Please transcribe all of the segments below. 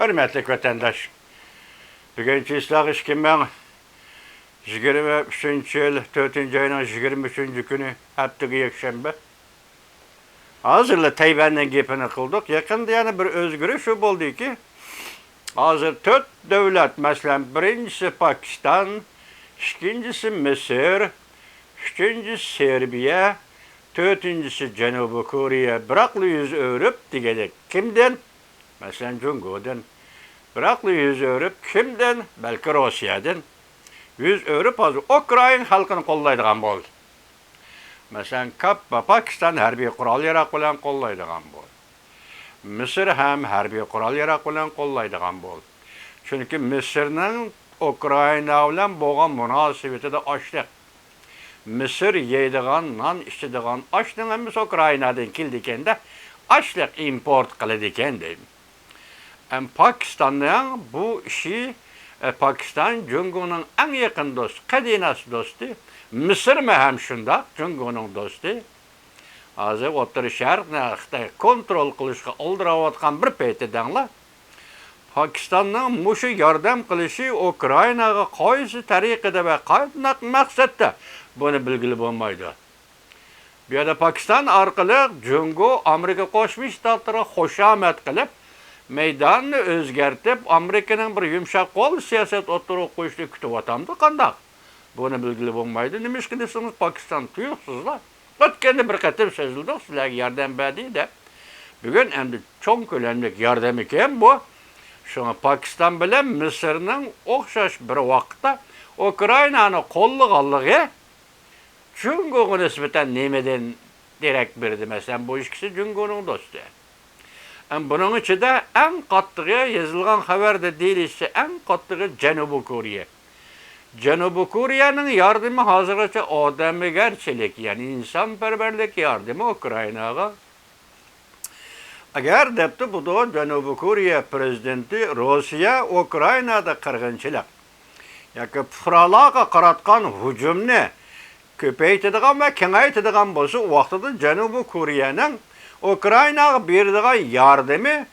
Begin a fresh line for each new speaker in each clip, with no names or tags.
Hürmetlik vatandaş. Bugünkü İslah 2023 yıl 4. ayının 23. günü haftaga yekşembe. Hazırla Tayvan'dan gepini kıldık. Yakında yani bir özgürlük şu oldu ki hazır 4 devlet mesela birincisi Pakistan, ikincisi Mısır, üçüncüsü Serbiya, dördüncüsü Cenubi Koriya bıraklı yüz örüp diyecek. Kimden? Mesela Cungo'dan. Bıraklı yüz örüp kimden? Belki Rusya'dan. Yüz örüp hazır Ukrayna halkını kollaydıgan bol. Mesela Pakistan harbiy kural yarak bilen kollaydıgan bol. Mısır hem harbiy kural yarak bilen kollaydıgan bol. Çünkü Mısır'ın Ukrayna bilen boğan münasebeti de açlık. Mısır yeydigan, nan içidigan açlığın hemimiz Ukrayna'dan kildiken de açlık import kılıdiken deyim. Pakistan'ın bu işi Pakistan Cungo'nun en yakın dostu, kadinası dostu. Mısır mı hem şunda Cungo'nun dostu. Hazır otur şarkına kontrol kılışka oldıravatkan bir peytidenle Pakistan'ın muşu yardım kılışı Ukrayna'ya kaysı tarikede ve kaynak maksette bunu bilgili olmaydı. Bir yerde Pakistan arkalı Cungo Amerika Koşmuş Ştatları hoşamet kılıp meydanını özgertip Amerika'nın bir yumuşak kol siyaset oturup koştuğu kütüp atamdı kandak. Bunu bilgili olmaydı. Nemişkinisiniz Pakistan tuyuksuzlar. Ötkende bir katım sözüldük sizlerge yardım verdiği de. Bugün hem de çok önemli yardım iken bu. Şuna Pakistan bilen Mısır'ın okşaş bir vakitte Ukrayna'nın kolluğallığı Cungo'ya nispeten nemeden direkt birdi. Mesela bu ikisi Cungo'nun dostu. Bunun için de en katlığı yazılgan haberde değil ise en katlığı Cenubi Koriya. Cenubi Koriya'nın yardımı hazırlıca adamgerçilik yani insanperverlik yardımı Ukrayna'ya. Eğer depti bu da Cenubi Koriya prezidenti Rusya Ukrayna'da kırgınçılık. Yani fıralağa qaratkan hücumni köpeytidigan ve kengaytidigan bolsa o vaqtida Cenubi Koriya'nın Ukrayna'ya berdigan yardımı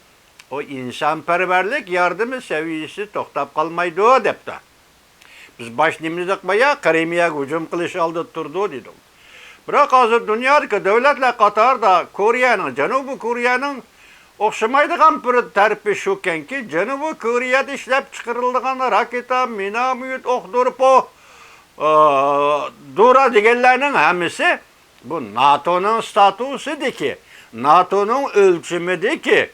o insanperverlik yardımı seviyesi to'xtab qalmaydi depti. Biz başlayımızda baya Krimiyaga hücum qilish oldi turdi dedim. Biroq hozir dunyodagi davlatlar qatorida Koreya'nın, Janubiy Koreya'nın o'xshamaydigan bir tarafi shukanki, Janubiy Koreyada ishlab chiqarilgan raketa, minomyot, o'q-do'rpo, Dura deganlarning hammasi bu NATO'nun statusidiki, NATO'nun ölçümüdeki.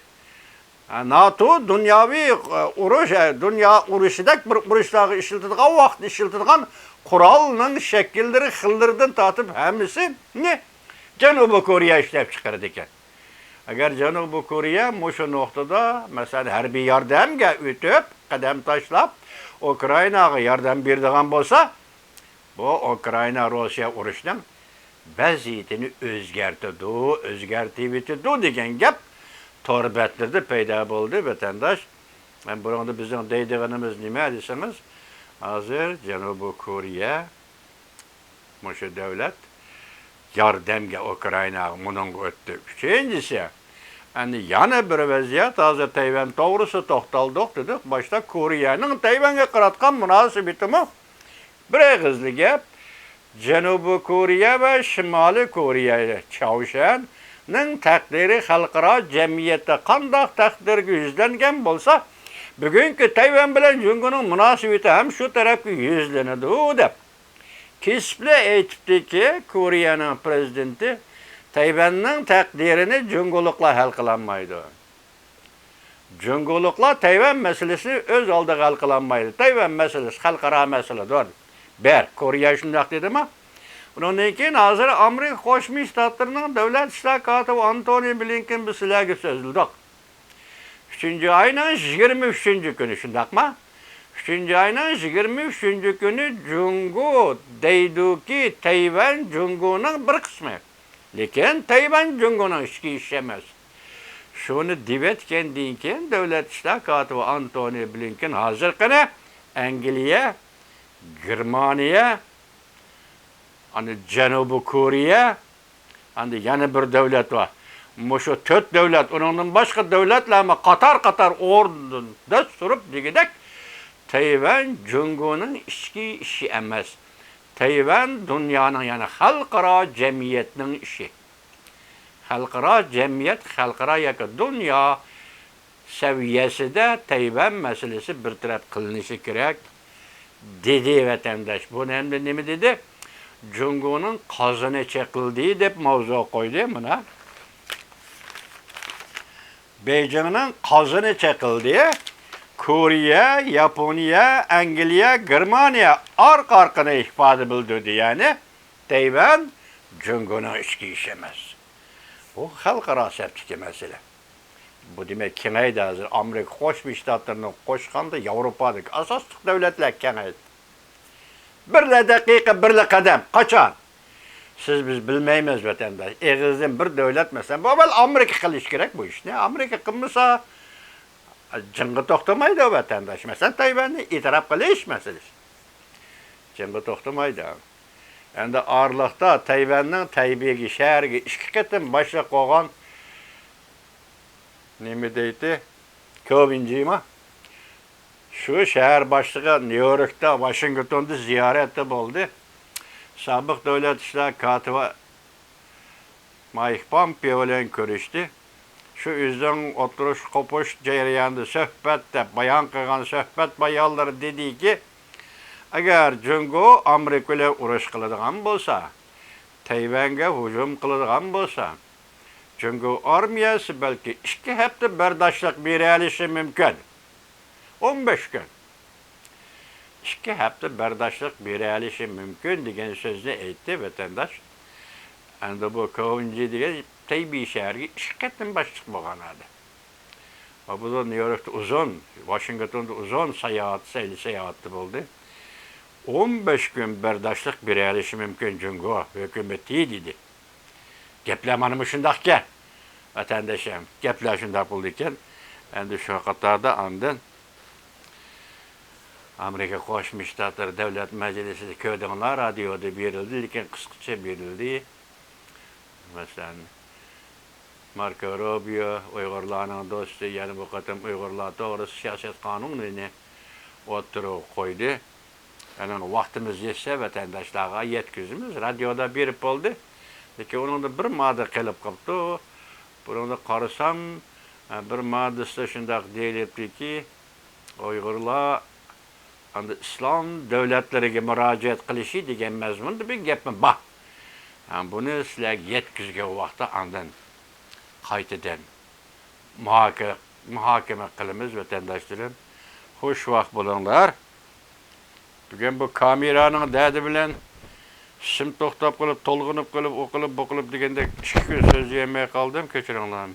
NATO dünyavi uruş, dünya uruşidek bir uruşlarda işletildiği vaqt işletildiği kuralının şekilleri, xillerden tatip hemisi ne? Cenubi Koriya işlep çıkardı iken. Eğer Cenubi Koriya şu noktada mesela harbiy yardımga ötüp, kadem taşlap, Ukrayna'ya yardım berdigan bolsa, bu Ukrayna Rusya uruşunun vaziyetini özgertibitidi degan gap torbetlerde peyda buldu vatandaş. Burada bizim deydiğimiz nima deseniz, hazır Cenubi Koriya, şu devlet yardımga Ukrayna bunun öttü. Üçüncüsü, yani yana bir vaziyet hazır Tayvan doğrusu to'xtaldık dedik. Başta Koreya'nın Tayvan'a qaratgan münasebetimi bir hızlı gap. Cenubi Koriya ve Şimali Koriya Çavuşan'ın takdiri xalqaro jamiyatda qandaq takdirga yuzlangan bo'lsa, bugünkü Tayvan bilan Cungo'nun münasebeti ham shu tarafga yuzlanadi deb kesipli aytibdiki Koreya'nın prezidenti Tayvan'ın takdirini Cungoluklar hal qilanmaydi. Cungoluklar Tayvan meselesi öz aldı hal qilanmaydi. Tayvan meselesi xalqaro meseledir. Koreya shundaq dedimi? Bundan keyin hozir Amerika Qo'shma Shtatlarning davlat ishlar kotibi Antony Blinken biz sizlarga so'zladik. 3-ayning 23 kuni shundaqmi? 3-ayning 23 kuni Jungo deydiki Tayvan Jungo'ning bir qismi. Lekin Tayvan Jungo'ning ichki ishi emas. Shuni devetgandan keyin davlat ishlar kotibi Antony Blinken hozirgina Angliya, Germaniya, hani Cenubi Koriya, hani yana bir devlet var. Şu 4 devlet, onundan başka devletlerle qatar orduda sürüp digidek Tayvan Jungo'nun içki işi emas. Tayvan dünyanın yani halkara cemiyetinin işi. Halkara cemiyet, halkara yakı dünya seviyesinde Tayvan meselesi bir taraf kılınışı gerek dedi vatandaş. Bu önemli ne mi dedi? Jungo'nun kazını çekildiği de mavzu koydu buna. Beijing'in kazını çekildiği Koriya, Japonya, Angliya, Germaniya arkasına ifade bildirdi yani. Tayvan Jungo'nun içki işemez. Bu halkara septiki mesele. Bu demek kengaydi hazır. Amerika Koşmuş Ştatlarının koşkandı Avrupa'daki asaslık devletler kengaydi. Bir dakika, bir kadem. Kaçan? Siz biz bilmeyimiz vatandaş. Eğizden bir devlet mesela. Bu evvel Amerika kılış gerek bu iş. Ne? Amerika kılmışsa cıngı toktamaydı o vatandaş. Mesela Tayvan'ı itiraf kılış meselesi. Cıngı toktamaydı. Yani ağırlıkta Tayvan'ın Taybeki şehri iki ketim başla koğan ne mi deydi? Kövinciyim şu şehir başlığı New York'ta, Washington'da ziyarette oldu. Sabık devlet işler katibi Mike Pompeo ile görüştü. Şu yüzden oturuş kopuş cereyanında söhbette, bayan kılgan söhbet bayanları dedi ki eğer Jungo Amerika ile uğraş kıladigan bolsa, Tayvan'a hücum kıladigan bolsa, Jungo armiyası belki 2 hafta bardaşlık berilishi mümkün. 15 gün. 2 hafta bardaşlık berilishi mümkün degan sözünü aytdi vatandaş. Endi bu Kövünci degan Taybi şehriga 2 qatim başliq bo'lgan edi. Bu da New York'ta uzun, Washington'da uzun sayli seyahati bo'ldi. 15 gün bardaşlık berilishi mümkün Jungo hökumeti dedi. Gepler mana shundaqkan. Vatandaşım, gepler shundaq bo'ldi ekan. Endi shu qatorda andin Amerika Qo'shma Shtatlar Davlat Majlisida ko'rdilar, radioda berildi, lekin qisqacha berildi. Masalan, Marco Rubio, Uyg'urlarning do'sti, yana bu qatam Uyg'urlar to'g'risida siyosat qonunini o'tirib qo'ydi. Yani vaktimiz yetse vatandaşlara yetkizimiz radyoda berip oldu. Lekin onun bir madde qilib qaptı. Bunu da qarasam bir maddesida shundoq deyilibdiki, Uyg'urlar İslam devletleriga murojaat qilishi degan mazmunda bir gapmi bor. Buni sizlarga yetkizgan vaqtda andan qaytadan muhokama qilamiz vatandoshlarım. Xush vaqt bo'linglar. Bugün bu kameranın derdi bilen sim to'xtab qilib, to'lg'inib qilib, o'qilib, bo'qilib deganda 2 kun so'z yemay qoldim, kechiringlar.